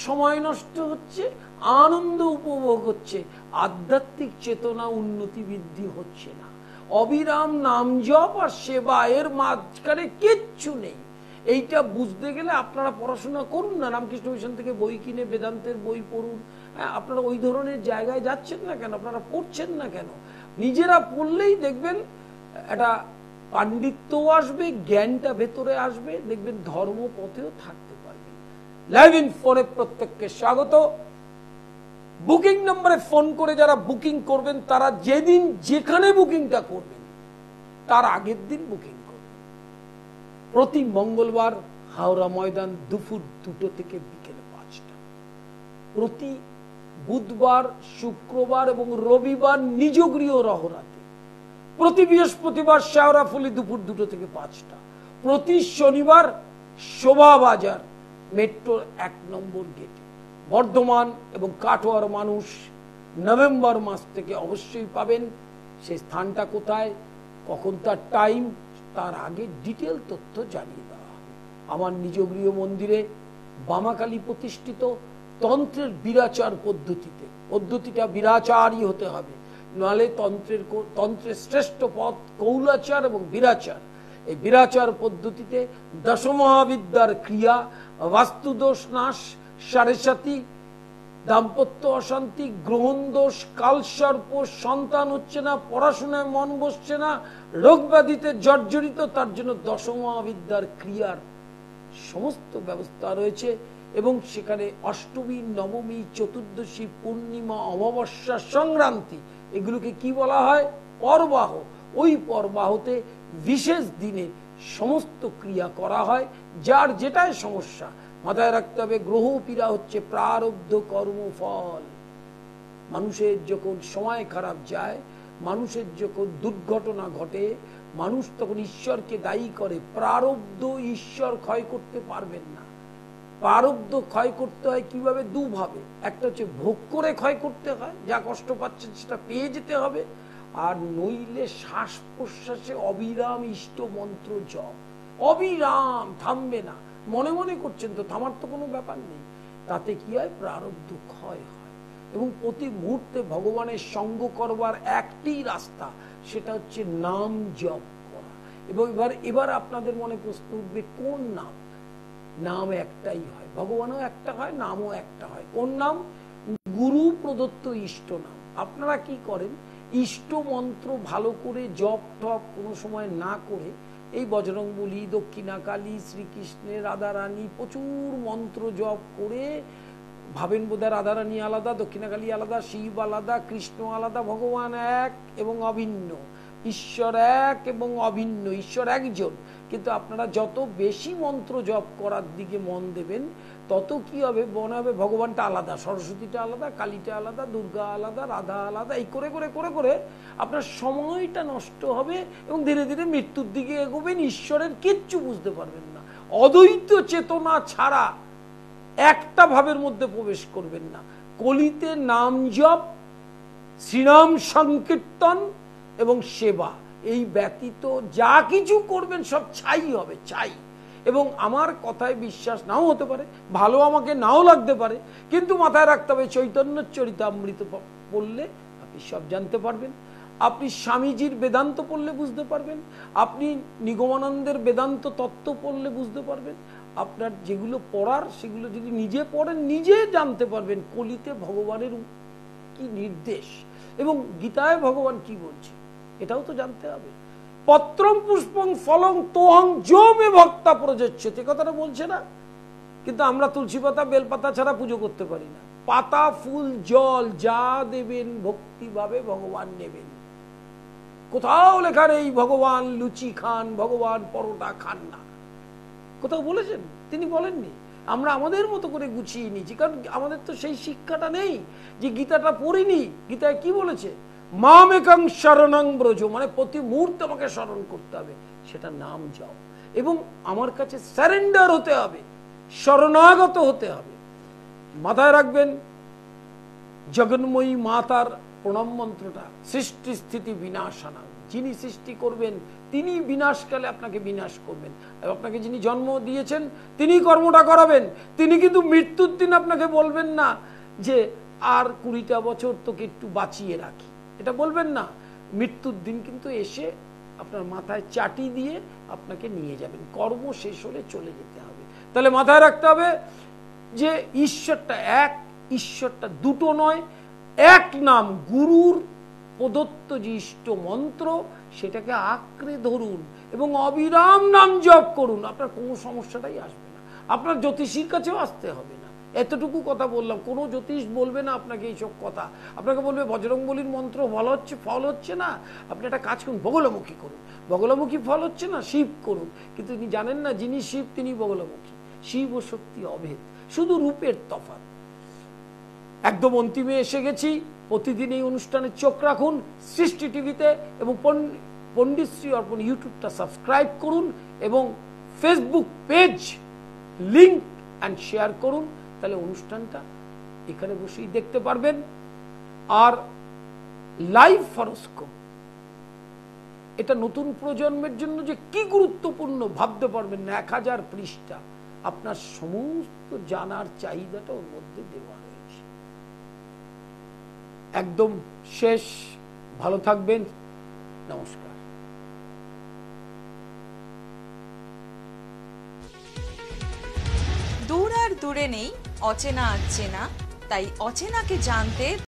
সময় নষ্ট হচ্ছে, আনন্দ উপভোগ হচ্ছে, আধ্যাত্মিক চেতনা উন্নতি বৃদ্ধি হচ্ছে না। অবিরাম নাম জপ আর সেবা, এর মাঝখানে কিচ্ছু নেই। এইটা বুঝতে গেলে আপনারা পড়াশোনা করুন না, রামকৃষ্ণ মিশন থেকে বই কিনে বেদান্তের বই পড়ুন। হ্যাঁ, আপনারা ওই ধরনের জায়গায় যাচ্ছেন না কেন? আপনারা পড়ছেন না কেন? নিজেরা পড়লেই দেখবেন একটা পাণ্ডিত্যও আসবে, জ্ঞানটা ভেতরে আসবে, দেখবেন ধর্মপথেও থাকতে পারবেন। লাইভ ইন ফোনে প্রত্যেককে স্বাগত। বুকিং নম্বরে ফোন করে যারা বুকিং করবেন, তারা যেদিন যেখানে বুকিংটা করবেন তার আগের দিন বুকিং করবেন। প্রতি মঙ্গলবার হাওড়া ময়দান দুপুর 2টো থেকে বিকেল 5টা, প্রতি বুধবার, শুক্রবার এবং রবিবার নিজ গৃহ রহরাতে, প্রতি বৃহস্পতিবার শেওড়াফুলি দুপুর 2টো থেকে 5টা, প্রতি শনিবার শোভাবাজার মেট্রোর 1 নম্বর গেটে। বর্ধমান এবং কাটোয়ার মানুষ নভেম্বর মাস থেকে অবশ্যই পাবেন। সেই স্থানটা কোথায়, কখন তার টাইম, তার আগে ডিটেল তথ্য জানিয়ে দেওয়া হবে। আমার নিজ গৃহ মন্দিরে বামাকালী প্রতিষ্ঠিত তন্ত্রের বিরাচার পদ্ধতিটা বিরাচারই হতে হবে, নাহলে তন্ত্রের শ্রেষ্ঠ পথ কৌলাচার এবং বিরাচার। এই বিরাচার পদ্ধতিতে দশমহাবিদ্যার ক্রিয়া, বাস্তুদোষ নাশ, সাড়ে-সাতি, দাম্পত্য অশান্তি, গ্রহণ দোষ, কালসর্প, সন্তান হচ্ছে না, পড়াশোনায় মন বসছে না, রোগ ব্যাধিতে জর্জরিত, তার জন্য দশমহাবিদ্যার ক্রিয়ার সমস্ত ব্যবস্থা রয়েছে। এবং সেখানে অষ্টমী, নবমী, চতুর্দশী, পূর্ণিমা, অমাবস্যা, সংক্রান্তি, এগুলোকে কি বলা হয়? পরবাহ। ওই পরবাহতে বিশেষ দিনে সমস্ত ক্রিয়া করা হয়। যার যেটাই সমস্যা মাথায় রাখতে হবে, গ্রহ পীড়া হচ্ছে প্রারব্ধ কর্মফল। মানুষের যখন সময় খারাপ যায়, মানুষের যখন দুর্ঘটনা ঘটে, মানুষ তখন ঈশ্বরকে দায়ী করে। প্রারব্ধ ঈশ্বর ক্ষয় করতে পারবেন না। প্রারব্ধ ক্ষয় করতে হয় কিভাবে? দুভাবে। একটা হচ্ছে ভোগ করে ক্ষয় করতে হয়, যা কষ্ট পাচ্ছেন সেটা পেয়ে যেতে হবে। আর নইলে শ্বাস প্রশ্বাসে অবিরাম ইষ্ট মন্ত্র জপ, অবিরাম, থামবে না। মনে মনে করছেন তো, থামার তো কোনো ব্যাপার নেই। তাতে কি হয়? প্রারব্ধ ক্ষয় হয়। এবং প্রতি মুহূর্তে ভগবানের সঙ্গ করবার একটি রাস্তা, সেটা হচ্ছে নাম জপ করা। এবং এবার আপনাদের মনে প্রশ্ন উঠবে, কোন নাম? নাম একটাই হয়, ভগবানও একটা হয়, নামও একটা হয়। কোন নাম? গুরু প্রদত্ত ইষ্ট নাম। আপনারা কি করেন? ইষ্ট মন্ত্র ভালো করে জপ টপ কোনো সময় না করে, এই বজরংবলী, দক্ষিণাকালী, শ্রীকৃষ্ণের, রাধারানী, প্রচুর মন্ত্র জপ করে ভাবেন বোধহয় রাধারানী আলাদা, দক্ষিণাকালী আলাদা, শিব আলাদা, কৃষ্ণ আলাদা। ভগবান এক এবং অভিন্ন, ঈশ্বর এক এবং অভিন্ন, ঈশ্বর একজন। কিন্তু আপনারা যত বেশি মন্ত্র জপ করার দিকে মন দেবেন, তত কি হবে? মনে হবে ভগবানটা আলাদা, সরস্বতীটা আলাদা, কালীটা আলাদা, দুর্গা আলাদা, রাধা আলাদা। এই করে করে করে করে আপনার সময়টা নষ্ট হবে এবং ধীরে ধীরে মৃত্যুর দিকে এগোবেন। ঈশ্বরের কিচ্ছু বুঝতে পারবেন না। অদ্বৈত চেতনা ছাড়া একটা ভাবের মধ্যে প্রবেশ করবেন না। কলিতে নাম জপ, শ্রীনাম সংকীর্তন এবং সেবা, এই ব্যতীত যা কিছু করবেন সব ছাই হবে, ছাই। এবং আমার কথায় বিশ্বাস নাও হতে পারে, ভালো আমাকে নাও লাগতে পারে, কিন্তু মাথায় রাখতে হবে, চৈতন্য চরিতামৃত পড়লে আপনি সব জানতে পারবেন। আপনি স্বামীজির বেদান্ত পড়লে বুঝতে পারবেন, আপনি নিগমানন্দের বেদান্ত তত্ত্ব পড়লে বুঝতে পারবেন, আপনার যেগুলো পড়ার সেগুলো যদি নিজে পড়েন নিজে জানতে পারবেন কলিতে ভগবানের কি নির্দেশ এবং গীতায় ভগবান কি বলছে, এটাও তো জানতে হবে। পত্রং পুষ্পং ফলং তোহং যো মে ভক্তা প্রযচ্ছতে, কথাটা বলছে না? কিন্তু আমরা তুলসী পাতা বেলপাতা ছাড়া পুজো করতে পারি না। পাতা ফুল জল যা দেবেন ভক্তিভাবে ভগবান নেবেন। কোথাও লেখা নেই ভগবান লুচি খান, ভগবান পরোটা খান না, কোথাও বলেছেন? তিনি বলেননি। আমরা আমাদের মতো করে গুছিয়ে নিয়েছি, কারণ আমাদের তো সেই শিক্ষাটা নেই যে গীতাটা পড়িনি। গীতায় কি বলেছে? মামেকং শরণং ব্রজ, মানে প্রতি মুহূর্তে আমাকে স্মরণ করতে হবে, সেটা নাম যাও এবং আমার কাছে সারেন্ডার হতে হবে, শরণাগত হতে হবে। মাথায় রাখবেন জগন্ময়ী মাতার প্রণাম মন্ত্রটা, সৃষ্টি স্থিতি বিনাশানা, যিনি সৃষ্টি করবেন তিনি বিনাশকালে আপনাকে বিনাশ করবেন। আপনাকে যিনি জন্ম দিয়েছেন তিনি কর্মটা করাবেন। তিনি কিন্তু মৃত্যুর দিন আপনাকে বলবেন না যে আর 20টা বছর তোকে একটু বাঁচিয়ে রাখি, এটা বলবেন না। মৃত্যুর দিন কিন্তু এসে আপনার মাথায় চাটি দিয়ে আপনাকে নিয়ে যাবেন, কর্ম শেষ হলে চলে যেতে হবে। তাহলে মাথায় রাখতে হবে যে ঈশ্বরটা এক, ঈশ্বরটা দুটো নয়, এক নাম, গুরুর প্রদত্ত যে ইষ্ট মন্ত্র সেটাকে আঁকড়ে ধরুন এবং অবিরাম নাম জপ করুন, আপনার কোনো সমস্যাটাই আসবে না। আপনার জ্যোতিষীর কাছেও আসতে হবে না। এতটুকু কথা বললাম, কোনো জ্যোতিষ বলবে না আপনাকে এইসব কথা। আপনাকে বলবে বজরংবলীর মন্ত্র ফল হচ্ছে না, আপনি একটা কাজ করুন, বগলামুখী করুন। বগলামুখী ফল হচ্ছে না, শিব করুন। কিন্তু তিনি জানেন না যিনি শিব তিনি বগলামুখী। শিব ও শক্তি অভেদ, শুধু রূপের তফাৎ। একদম অন্তিমে এসে গেছি। প্রতিদিন এই অনুষ্ঠানে চোখ রাখুন সৃষ্টি টিভিতে এবং পণ্ডিত শ্রী অর্পণ ইউটিউবটা সাবস্ক্রাইব করুন এবং Facebook page link and share করুন, তাহলে অনুষ্ঠানটা এখানে বসেই দেখতে পারবেন। আর লাইভ হরোস্কোপ এটা নতুন প্রজন্মের জন্য যে কি গুরুত্বপূর্ণ ভাবতে পারবেন না। 1000 পৃষ্ঠা, আপনার সমস্ত জানার চাহিদাটা ওর মধ্যে দেওয়া হয়েছে। একদম শেষ, ভালো থাকবেন, নমস্কার। দূর আর দূরে নেই অচেনা আচেনা, তাই অচেনাকে জানতে